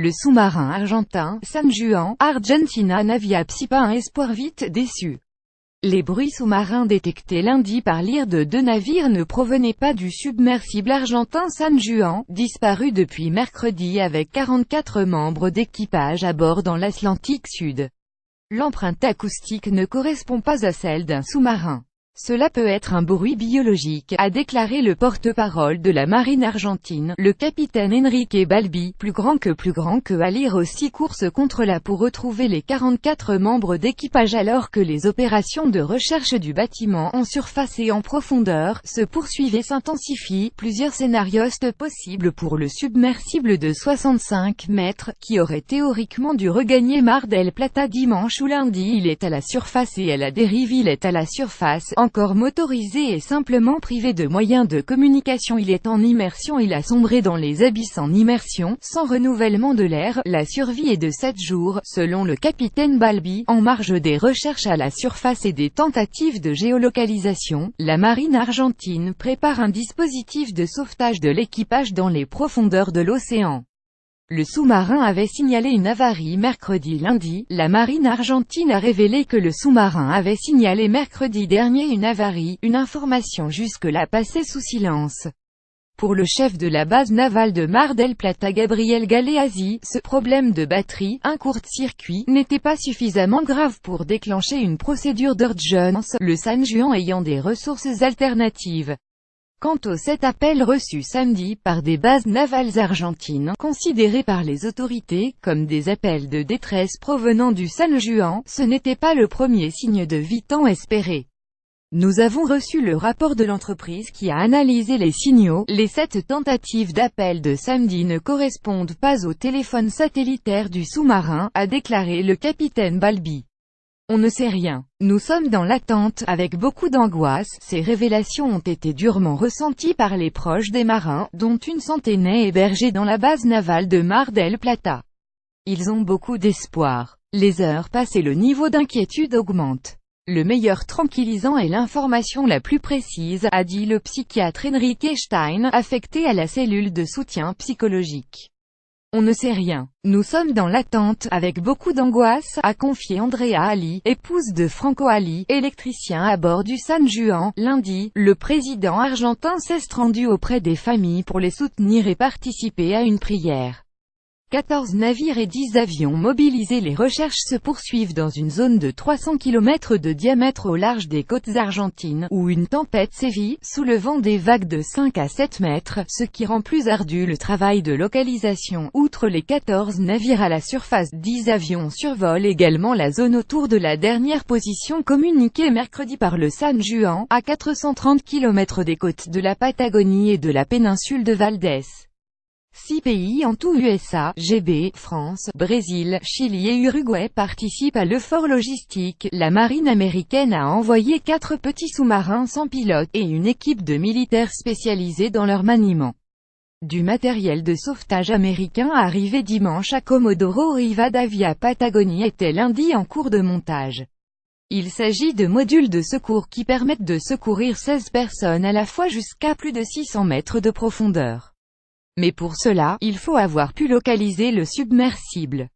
Le sous-marin argentin, San Juan, Argentina Navia Psipa, un espoir vite déçu. Les bruits sous-marins détectés lundi par l'IR de deux navires ne provenaient pas du submersible argentin San Juan, disparu depuis mercredi avec 44 membres d'équipage à bord dans l'Atlantique Sud. L'empreinte acoustique ne correspond pas à celle d'un sous-marin. Cela peut être un bruit biologique, a déclaré le porte-parole de la marine argentine, le capitaine Enrique Balbi, plus grand que à lire aussi course contre la pour retrouver les 44 membres d'équipage alors que les opérations de recherche du bâtiment en surface et en profondeur se poursuivent et s'intensifient. Plusieurs scénarios possibles pour le submersible de 65 mètres, qui aurait théoriquement dû regagner Mar del Plata dimanche ou lundi. Il est à la surface et à la dérive. Il est à la surface, encore motorisé et simplement privé de moyens de communication. Il est en immersion. Il a sombré dans les abysses en immersion, sans renouvellement de l'air. La survie est de 7 jours, selon le capitaine Balbi. En marge des recherches à la surface et des tentatives de géolocalisation, la marine argentine prépare un dispositif de sauvetage de l'équipage dans les profondeurs de l'océan. Le sous-marin avait signalé une avarie lundi. La marine argentine a révélé que le sous-marin avait signalé mercredi dernier une avarie, une information jusque-là passée sous silence. Pour le chef de la base navale de Mar del Plata Gabriel Galeazzi, ce problème de batterie, un court-circuit, n'était pas suffisamment grave pour déclencher une procédure d'urgence, le San Juan ayant des ressources alternatives. Quant aux 7 appels reçus samedi par des bases navales argentines, considérés par les autorités comme des appels de détresse provenant du San Juan, ce n'était pas le premier signe de vie tant espéré. Nous avons reçu le rapport de l'entreprise qui a analysé les signaux. Les 7 tentatives d'appel de samedi ne correspondent pas au téléphone satellitaire du sous-marin, a déclaré le capitaine Balbi. On ne sait rien. Nous sommes dans l'attente, avec beaucoup d'angoisse. Ces révélations ont été durement ressenties par les proches des marins, dont une centaine hébergés dans la base navale de Mar del Plata. Ils ont beaucoup d'espoir. Les heures passent et le niveau d'inquiétude augmente. Le meilleur tranquillisant est l'information la plus précise, a dit le psychiatre Enrique Stein, affecté à la cellule de soutien psychologique. On ne sait rien. Nous sommes dans l'attente, avec beaucoup d'angoisse, a confié Andrea Ali, épouse de Franco Ali, électricien à bord du San Juan. Lundi, le président argentin s'est rendu auprès des familles pour les soutenir et participer à une prière. 14 navires et 10 avions mobilisés. Les recherches se poursuivent dans une zone de 300 km de diamètre au large des côtes argentines, où une tempête sévit, soulevant des vagues de 5 à 7 mètres, ce qui rend plus ardu le travail de localisation. Outre les 14 navires à la surface, 10 avions survolent également la zone autour de la dernière position communiquée mercredi par le San Juan, à 430 km des côtes de la Patagonie et de la péninsule de Valdés. 6 pays en tout, USA, GB, France, Brésil, Chili et Uruguay participent à l'effort logistique. La marine américaine a envoyé 4 petits sous-marins sans pilote et une équipe de militaires spécialisés dans leur maniement. Du matériel de sauvetage américain arrivé dimanche à Comodoro Rivadavia Patagonie était lundi en cours de montage. Il s'agit de modules de secours qui permettent de secourir 16 personnes à la fois jusqu'à plus de 600 mètres de profondeur. Mais pour cela, il faut avoir pu localiser le submersible.